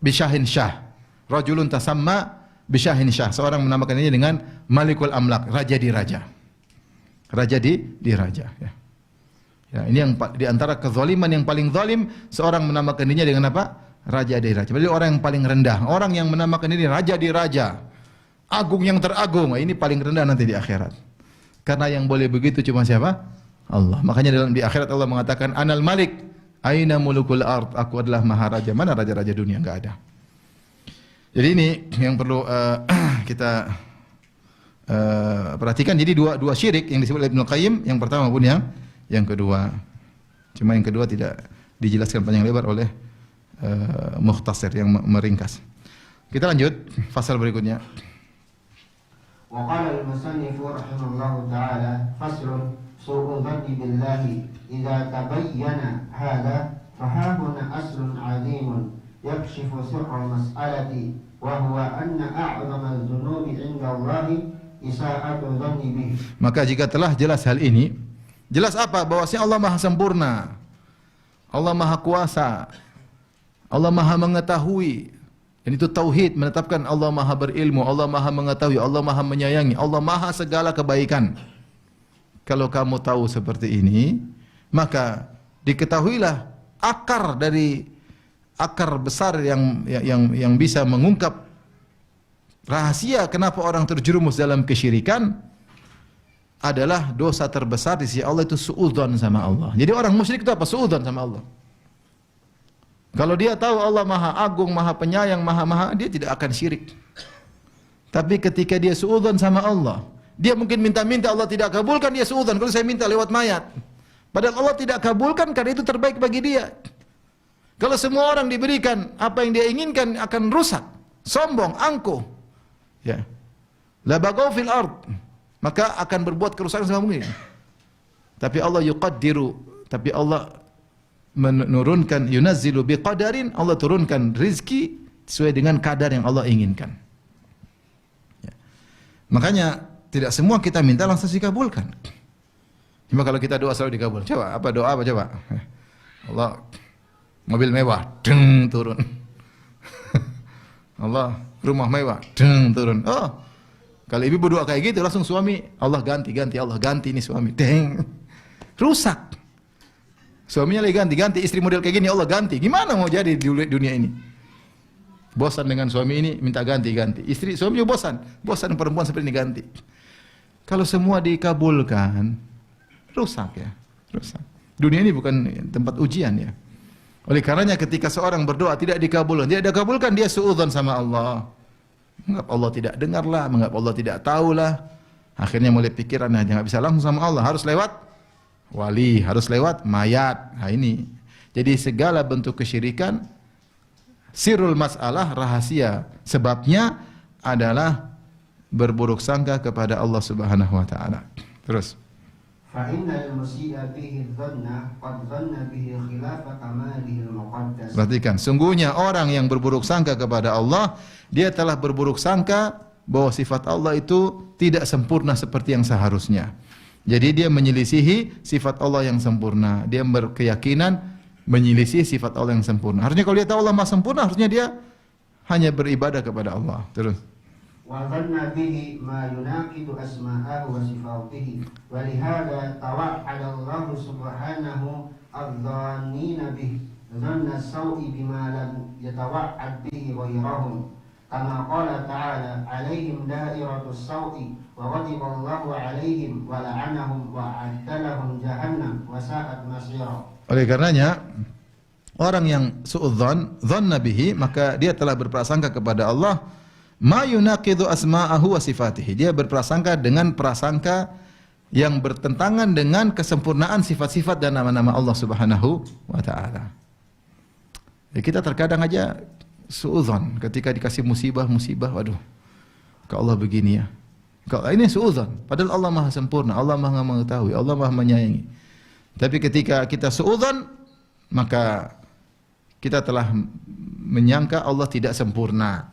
bisyahin syah. Rajulun tasamma bisyahin syah, seorang menamakan dirinya dengan Malikul Amlak, raja di raja. Raja di raja, ya. Ya, ini yang di antara kezaliman yang paling zalim, seorang menamakan dirinya dengan apa? Raja di raja. Berarti orang yang paling rendah, orang yang menamakan diri raja di raja, agung yang teragung, ini paling rendah nanti di akhirat. Karena yang boleh begitu cuma siapa? Allah. Makanya di akhirat Allah mengatakan, "Anal Malik, aina mulukul ard", aku adalah maharaja. Mana raja-raja dunia? Enggak ada. Jadi ini yang perlu kita perhatikan. Jadi dua syirik yang disebut oleh Ibnu Qayyim, yang pertama pun yang kedua. Cuma yang kedua tidak dijelaskan panjang lebar oleh Mukhtasar yang meringkas. Kita lanjut fasal berikutnya. Wa qala al-musannif rahimahullahu ta'ala faslun su'u dhanni billahi idza tabayyana hadha fahahuna aslun 'azimun yakshifu sirra al-mas'alati wa huwa anna a'zama adh-dhunubi 'inda Allahi isa'atu dhanni bihi. Maka jika telah jelas hal ini, jelas apa? Bahwasanya Allah Maha sempurna, Allah Maha kuasa, Allah Maha mengetahui. Dan itu tauhid, menetapkan Allah Maha berilmu, Allah Maha mengetahui, Allah Maha menyayangi, Allah Maha segala kebaikan. Kalau kamu tahu seperti ini, maka diketahuilah akar besar yang bisa mengungkap rahasia kenapa orang terjerumus dalam kesyirikan adalah dosa terbesar di sisi Allah, itu suudzon sama Allah. Jadi orang musyrik itu apa? Suudzon sama Allah. Kalau dia tahu Allah Maha Agung, Maha Penyayang, Maha, dia tidak akan syirik. Tapi ketika dia suudzon sama Allah, dia mungkin minta-minta Allah tidak kabulkan, dia suudzon, kalau saya minta lewat mayat. Padahal Allah tidak kabulkan karena itu terbaik bagi dia. Kalau semua orang diberikan apa yang dia inginkan, akan rusak, sombong, angkuh. Ya. La bagaw fil ard, maka akan berbuat kerusakan sama mungkin. Tapi Allah yuqaddiru, tapi Allah menurunkan, yunazzilu biqadarin, Allah turunkan rizki sesuai dengan kadar yang Allah inginkan. Ya. Makanya tidak semua kita minta langsung dikabulkan. Cuma kalau kita doa selalu dikabul. Coba apa doa apa coba? Allah mobil mewah, deng turun. Allah rumah mewah, deng turun. Oh, kalau ibu berdoa kayak gitu langsung suami Allah ganti Allah ganti ini suami, deng rusak. Suaminya lagi ganti istri model kayak gini Allah ganti. Gimana mau jadi di dunia ini? Bosan dengan suami ini minta ganti. Istri suami juga bosan perempuan seperti ini ganti. Kalau semua dikabulkan rusak ya, rusak. Dunia ini bukan tempat ujian ya. Oleh karenanya ketika seorang berdoa tidak dikabulkan, dia suudzon sama Allah. Menganggap Allah tidak dengarlah, menganggap Allah tidak tahulah. Akhirnya mulai pikirannya jangan bisa langsung sama Allah, harus lewat wali, harus lewat mayat. Nah ini. Jadi segala bentuk kesyirikan, sirrul masalah, rahasia sebabnya adalah berburuk sangka kepada Allah Subhanahu wa taala. Terus perhatikan, sungguhnya orang yang berburuk sangka kepada Allah, dia telah berburuk sangka bahwa sifat Allah itu tidak sempurna seperti yang seharusnya. Jadi dia menyelisihi sifat Allah yang sempurna. Dia berkeyakinan menyelisihi sifat Allah yang sempurna. Harusnya kalau dia tahu Allah Maha sempurna, harusnya dia hanya beribadah kepada Allah. Terus وظن به ما يناقض أسماءه وصفاته ولهذا توعد الله سبحانه الظانين به ظن السوء بما لم يتوعد به غيرهم كما قال تعالى عليهم دائرة السوء وغضب الله عليهم ولعنهم وأعد لهم جهنم وساءت مصيرا. Oleh karenanya orang yang suudzon, dhanna bihi, maka dia telah berprasangka kepada Allah ma yunaqidu asma'ahu wa sifatihi. Dia berprasangka dengan prasangka yang bertentangan dengan kesempurnaan sifat-sifat dan nama-nama Allah Subhanahu wa taala. Ya, kita terkadang aja suudzon ketika dikasih musibah, waduh. Kok Allah begini ya? Kok ini suudzon, padahal Allah Maha sempurna, Allah Maha mengetahui, Allah Maha menyayangi. Tapi ketika kita suudzon, maka kita telah menyangka Allah tidak sempurna.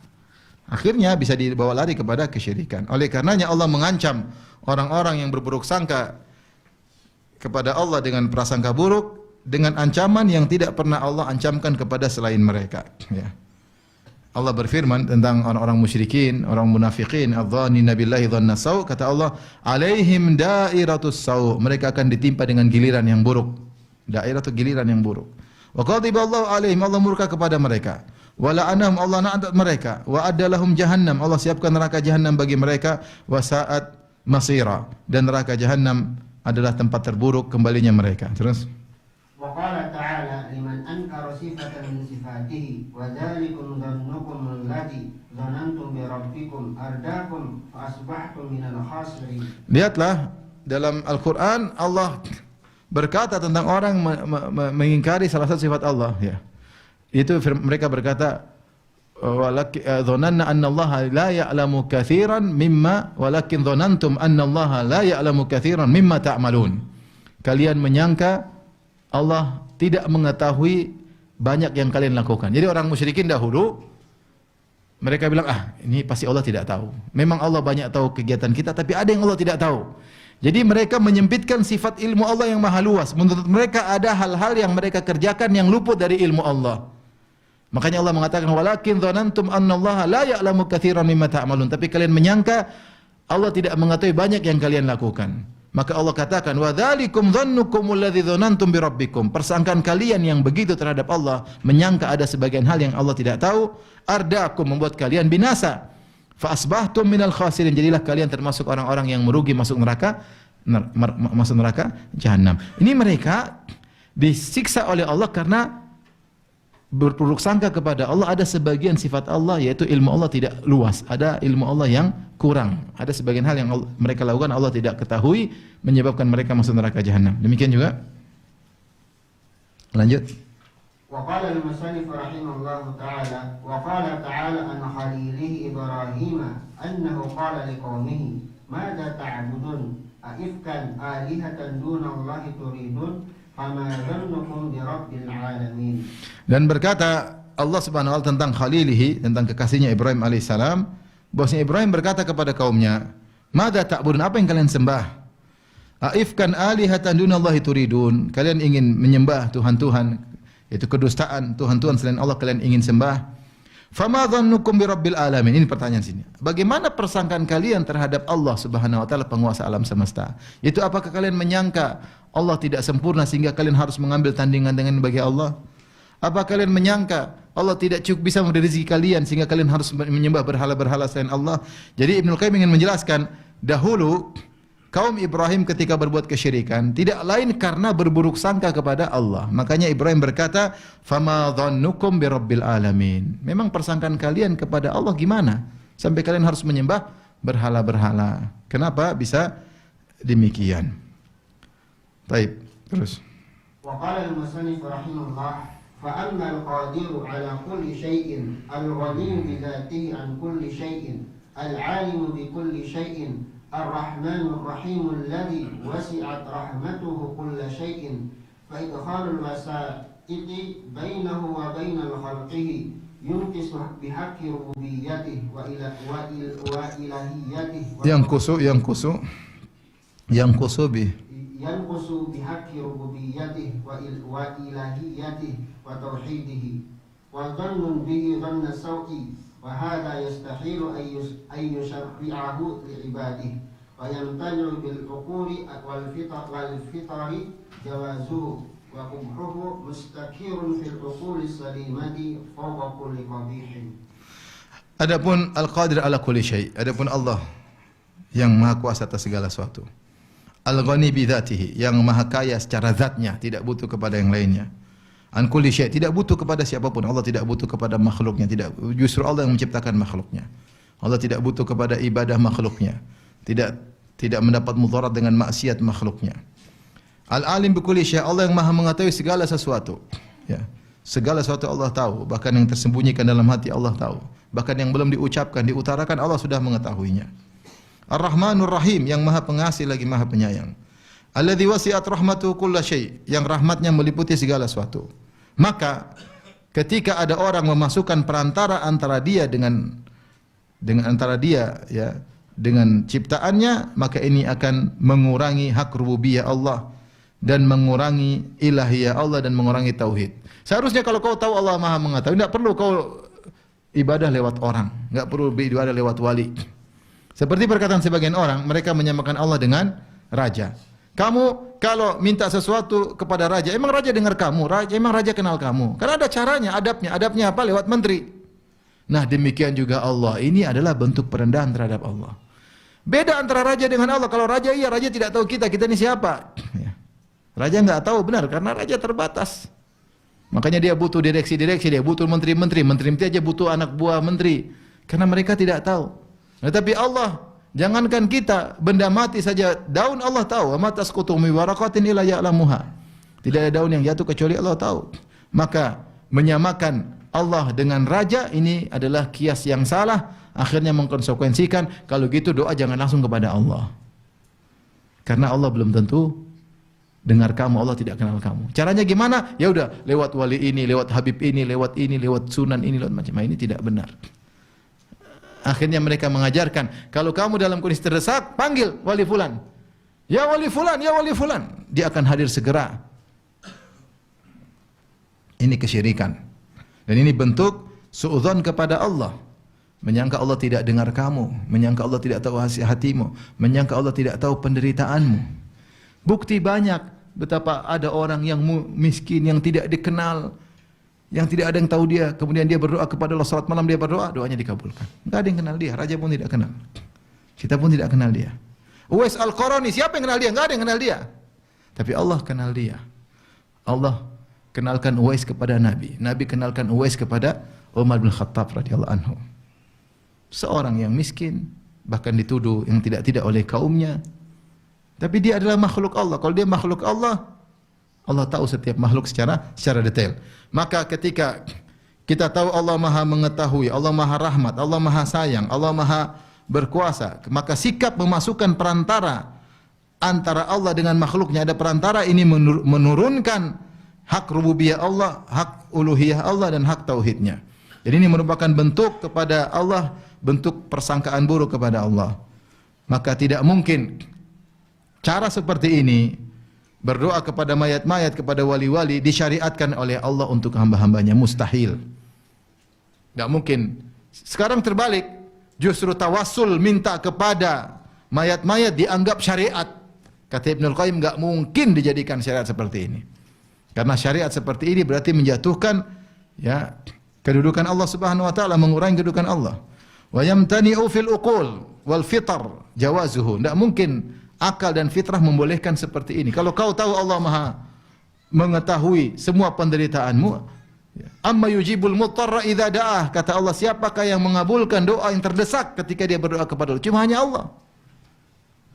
Akhirnya bisa dibawa lari kepada kesyirikan. Oleh karenanya Allah mengancam orang-orang yang berburuk sangka kepada Allah dengan prasangka buruk, dengan ancaman yang tidak pernah Allah ancamkan kepada selain mereka. Ya. Allah berfirman tentang orang-orang musyrikin, orang munafikin, adh-dhannina billahi dhanna sau', kata Allah, alaihim dairatus sau', mereka akan ditimpa dengan giliran yang buruk. Dairah itu giliran yang buruk. Wa ghadiballahu alaihim, Allah murka kepada mereka. Wa la'anahum, Allah la'anat mereka. Wa adalahum jahannam, Allah siapkan neraka jahannam bagi mereka. Wa sa'at masira, dan neraka jahannam adalah tempat terburuk kembalinya mereka. Terus wa qala ta'ala liman ankara sifatan min sifatihi wa dzalikum dhannukum alladhi dhanantum bi rabbikum ardaakum fa asbahtum minal khasirin. Lihatlah dalam Al-Qur'an Allah berkata tentang orang mengingkari salah satu sifat Allah ya. Itu mereka berkata dhananna anna Allah la ya'lamu katsiran mimma walakin dhanantum anna Allah la ya'lamu katsiran mimma ta'malun. Kalian menyangka Allah tidak mengetahui banyak yang kalian lakukan. Jadi orang musyrikin dahulu mereka bilang, ini pasti Allah tidak tahu. Memang Allah banyak tahu kegiatan kita, tapi ada yang Allah tidak tahu. Jadi mereka menyempitkan sifat ilmu Allah yang maha luas. Menurut mereka ada hal-hal yang mereka kerjakan yang luput dari ilmu Allah. Makanya Allah mengatakan, walakin dhanantum annallaha la ya'lamu katsiran mimma ta'malun. Tapi kalian menyangka Allah tidak mengetahui banyak yang kalian lakukan. Maka Allah katakan, wa dzalikum dhannukum alladzi dhanantum bi rabbikum. Persangkaan kalian yang begitu terhadap Allah, menyangka ada sebagian hal yang Allah tidak tahu, ardaakum, membuat kalian binasa. Fa asbahtum minal khasirin, jadilah kalian termasuk orang-orang yang merugi, masuk neraka jahanam. Ini mereka disiksa oleh Allah karena berburuk sangka kepada Allah. Ada sebagian sifat Allah, yaitu ilmu Allah tidak luas, ada ilmu Allah yang kurang, ada sebagian hal yang mereka lakukan Allah tidak ketahui, menyebabkan mereka masuk neraka jahanam. Demikian juga lanjut وقال المصنف رحمه الله تعالى وقال تعالى عن خليله إبراهيم أنه قال لقومه ماذا تعبدون أئفكا آلهة دون الله تريدون فما ظنكم برب العالمين. Dan berkata Allah Subhanahu wa taala tentang khalilihi, tentang kekasihnya Ibrahim alaihissalam, bahwasanya Ibrahim berkata kepada kaumnya, "Madza ta'budun? Apa yang kalian sembah? Aifkan alihatan dunallahi turidun? Kalian ingin menyembah tuhan-tuhan, yaitu kedustaan, tuhan-tuhan selain Allah kalian ingin sembah. Fama dhannukum birabbil alamin?" Ini pertanyaan sini. Bagaimana persangkaan kalian terhadap Allah Subhanahu wa taala, penguasa alam semesta? Itu apakah kalian menyangka Allah tidak sempurna sehingga kalian harus mengambil tandingan dengan bagi Allah? Apa kalian menyangka Allah tidak cukup bisa memberi rezeki kalian sehingga kalian harus menyembah berhala-berhala selain Allah? Jadi Ibnu Qayyim ingin menjelaskan, dahulu kaum Ibrahim ketika berbuat kesyirikan tidak lain karena berburuk sangka kepada Allah. Makanya Ibrahim berkata, "Fama dhannukum birabbil alamin?" Memang persangkaan kalian kepada Allah gimana sampai kalian harus menyembah berhala-berhala? Kenapa bisa demikian? Baik, terus. وقال المصنف رحمه الله فأما القادر على كل شيء الغني بذاته عن كل شيء العالم بكل شيء الرحمن الرحيم الذي وسعت رحمته كل شيء فإدخال الوسائط بينه وبين خلقه ينقص بحق ربوبيته وإلهيته ينقص به ينقص بحق ربوبيته وإلهيته وتوحيده وظن به ظن السوء وهذا يستحيل أن يشرعه لعباده ويمتنع بالعقول والفطر جوازه وقبحه مستكير في العقول السليمة فوق كل قبيح. Adapun al-qadir ala kulli syai', adapun Allah yang maha kuasa atas segala sesuatu. Al-ghani bi dzatihi, yang maha kaya secara zatnya, tidak butuh kepada yang lainnya. An kulli syai', tidak butuh kepada siapapun. Allah tidak butuh kepada makhluknya, justru Allah yang menciptakan makhluknya. Allah tidak butuh kepada ibadah makhluknya. Tidak mendapat mudarat dengan maksiat makhluknya. Al-alim bi kulli syai', Allah yang maha mengetahui segala sesuatu. Ya. Segala sesuatu Allah tahu, bahkan yang tersembunyikan dalam hati Allah tahu. Bahkan yang belum diucapkan, diutarakan Allah sudah mengetahuinya. Ar-Rahmanur Rahim, yang maha pengasih lagi maha penyayang. Alladzi wasi'at rahmatuhu kulla syai', yang rahmatnya meliputi segala sesuatu. Maka ketika ada orang memasukkan perantara antara dia dengan ciptaannya, maka ini akan mengurangi hak rububiyah Allah dan mengurangi ilahiyah Allah dan mengurangi tauhid. Seharusnya kalau kau tahu Allah maha mengetahui, tidak perlu kau ibadah lewat orang, enggak perlu ibadah lewat wali. Seperti perkataan sebagian orang, mereka menyamakan Allah dengan raja. Kamu kalau minta sesuatu kepada raja, emang raja dengar kamu? Emang raja kenal kamu? Karena ada caranya, adabnya. Adabnya apa? Lewat menteri. Nah, demikian juga Allah. Ini adalah bentuk perendahan terhadap Allah. Beda antara raja dengan Allah. Kalau raja, iya, raja tidak tahu kita ini siapa. Ya. Raja enggak tahu, benar, karena raja terbatas. Makanya dia butuh direksi-direksi, dia butuh menteri-menteri. Menteri aja butuh anak buah menteri. Karena mereka tidak tahu. Tetapi Allah, jangankan kita, benda mati saja, daun Allah tahu. Wa ma tasqutu min waraqatin illa ya'lamuha. Tidak ada daun yang jatuh kecuali Allah tahu. Maka menyamakan Allah dengan raja ini adalah kias yang salah, akhirnya mengkonsekuensikan kalau gitu doa jangan langsung kepada Allah. Karena Allah belum tentu dengar kamu, Allah tidak kenal kamu. Caranya gimana? Ya udah, lewat wali ini, lewat habib ini, lewat sunan ini, lewat macam ini tidak benar. Akhirnya mereka mengajarkan, kalau kamu dalam kondisi terdesak, panggil wali fulan. Ya wali fulan, ya wali fulan. Dia akan hadir segera. Ini kesyirikan. Dan ini bentuk suudzon kepada Allah. Menyangka Allah tidak dengar kamu, menyangka Allah tidak tahu hasil hatimu, menyangka Allah tidak tahu penderitaanmu. Bukti banyak betapa ada orang yang miskin, yang tidak dikenal, yang tidak ada yang tahu dia, kemudian dia berdoa kepada Allah, salat malam dia berdoa, doanya dikabulkan. Enggak ada yang kenal dia, raja pun tidak kenal. Kita pun tidak kenal dia. Uwais Al-Qarani, siapa yang kenal dia? Enggak ada yang kenal dia. Tapi Allah kenal dia. Allah kenalkan Uwais kepada Nabi. Nabi kenalkan Uwais kepada Umar bin Khattab radhiyallahu anhu. Seorang yang miskin, bahkan dituduh yang tidak oleh kaumnya. Tapi dia adalah makhluk Allah. Kalau dia makhluk Allah, Allah tahu setiap makhluk secara detail. Maka ketika kita tahu Allah Maha mengetahui, Allah Maha rahmat, Allah Maha sayang, Allah Maha berkuasa, maka sikap memasukkan perantara antara Allah dengan makhluknya, ada perantara, ini menurunkan hak rububiyah Allah, hak uluhiyah Allah, dan hak tauhidnya. Jadi ini merupakan bentuk kepada Allah, bentuk persangkaan buruk kepada Allah. Maka tidak mungkin cara seperti ini, berdoa kepada mayat-mayat, kepada wali-wali, disyariatkan oleh Allah untuk hamba-hambanya. Mustahil. Tidak mungkin. Sekarang terbalik, justru tawassul minta kepada mayat-mayat dianggap syariat. Kata Ibnul Qayyim, enggak mungkin dijadikan syariat seperti ini. Karena syariat seperti ini berarti menjatuhkan ya kedudukan Allah Subhanahu wa taala, mengurangi kedudukan Allah. Wa yamtani'u fil uqul wal fitar jawazuhu. Tidak mungkin akal dan fitrah membolehkan seperti ini. Kalau kau tahu Allah Maha mengetahui semua penderitaanmu, amma yujibul muttarra idza da'ah, kata Allah, siapakah yang mengabulkan doa yang terdesak ketika dia berdoa kepada Allah? Cuma hanya Allah.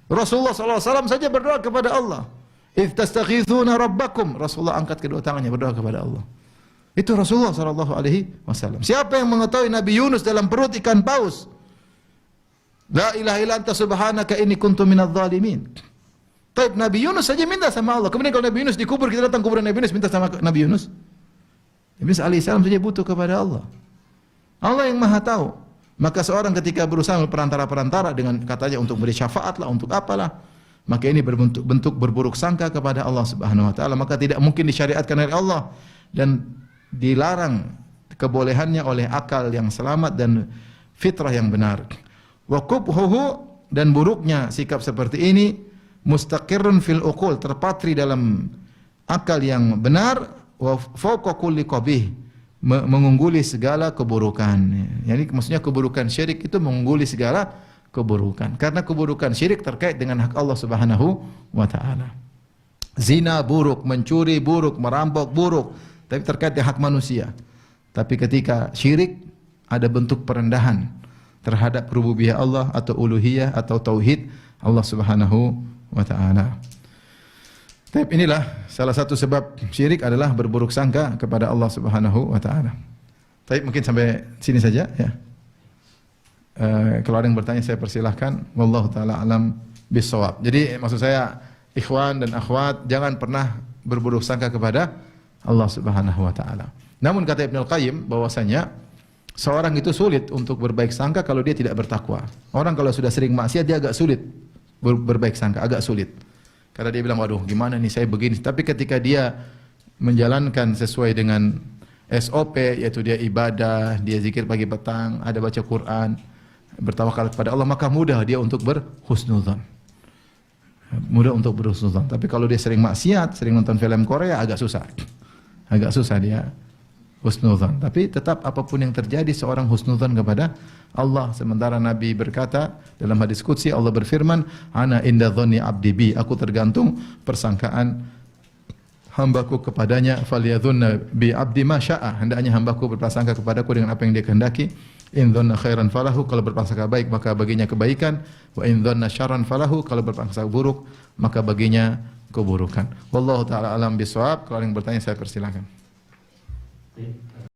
Rasulullah SAW saja berdoa kepada Allah. Idz tastaghithuna rabbakum, Rasulullah angkat kedua tangannya berdoa kepada Allah. Itu Rasulullah SAW. Siapa yang mengetahui Nabi Yunus dalam perut ikan paus? La ilaha illa anta subhanaka inni kuntu minadz zalimin. Taib, Nabi Yunus saja minta sama Allah. Kemudian kalau Nabi Yunus dikubur, kita datang kuburan Nabi Yunus minta sama Nabi Yunus. Nabi Yunus alaihissalam saja butuh kepada Allah. Allah yang Maha tahu. Maka seorang ketika berusaha perantara-perantara dengan katanya untuk beri syafaat lah, untuk apalah, maka ini bentuk berburuk sangka kepada Allah Subhanahu wa taala. Maka tidak mungkin disyariatkan oleh Allah dan dilarang kebolehannya oleh akal yang selamat dan fitrah yang benar. Wa qubhuhu, dan buruknya sikap seperti ini, mustaqirrun fil uqul, terpatri dalam akal yang benar, wa fawqa kulli qabih, mengungguli segala keburukan. Jadi maksudnya keburukan syirik itu mengungguli segala keburukan. Karena keburukan syirik terkait dengan hak Allah Subhanahu wa taala. Zina buruk, mencuri buruk, merampok buruk, tapi terkait dengan hak manusia. Tapi ketika syirik ada bentuk perendahan terhadap rububiyah Allah atau uluhiyah atau tauhid Allah Subhanahu wa taala. Tapi inilah salah satu sebab syirik adalah berburuk sangka kepada Allah Subhanahu wa taala. Tapi mungkin sampai sini saja ya. Kalau ada yang bertanya saya persilahkan. Wallahu taala alam bissawab. Jadi maksud saya, ikhwan dan akhwat, jangan pernah berburuk sangka kepada Allah Subhanahu wa taala. Namun kata Ibnul Qayyim bahwasanya seorang itu sulit untuk berbaik sangka kalau dia tidak bertakwa. Orang kalau sudah sering maksiat dia agak sulit berbaik sangka, agak sulit. Karena dia bilang, waduh gimana nih saya begini. Tapi ketika dia menjalankan sesuai dengan SOP, yaitu dia ibadah, dia zikir pagi petang, ada baca Quran, bertawakal kepada Allah, maka mudah dia untuk berhusnudzon. Mudah untuk berhusnudzon. Tapi kalau dia sering maksiat, sering nonton film Korea, agak susah. Agak susah dia husnudzon. Tapi tetap apapun yang terjadi, seorang husnudzon kepada Allah. Sementara Nabi berkata dalam hadis qudsi, Allah berfirman, ana inda dhanni abdi bi, aku tergantung persangkaan hambaku kepadanya, falyadhunna bi abdi ma syaa, hendaknya hambaku berprasangka kepadaku dengan apa yang dia kehendaki. In dhanna khairan falahu, kalau berprasangka baik maka baginya kebaikan, wa in dhanna syarran falahu, kalau berprasangka buruk maka baginya keburukan. Wallahu taala alam bisawab. Kalau ada yang bertanya saya persilakan.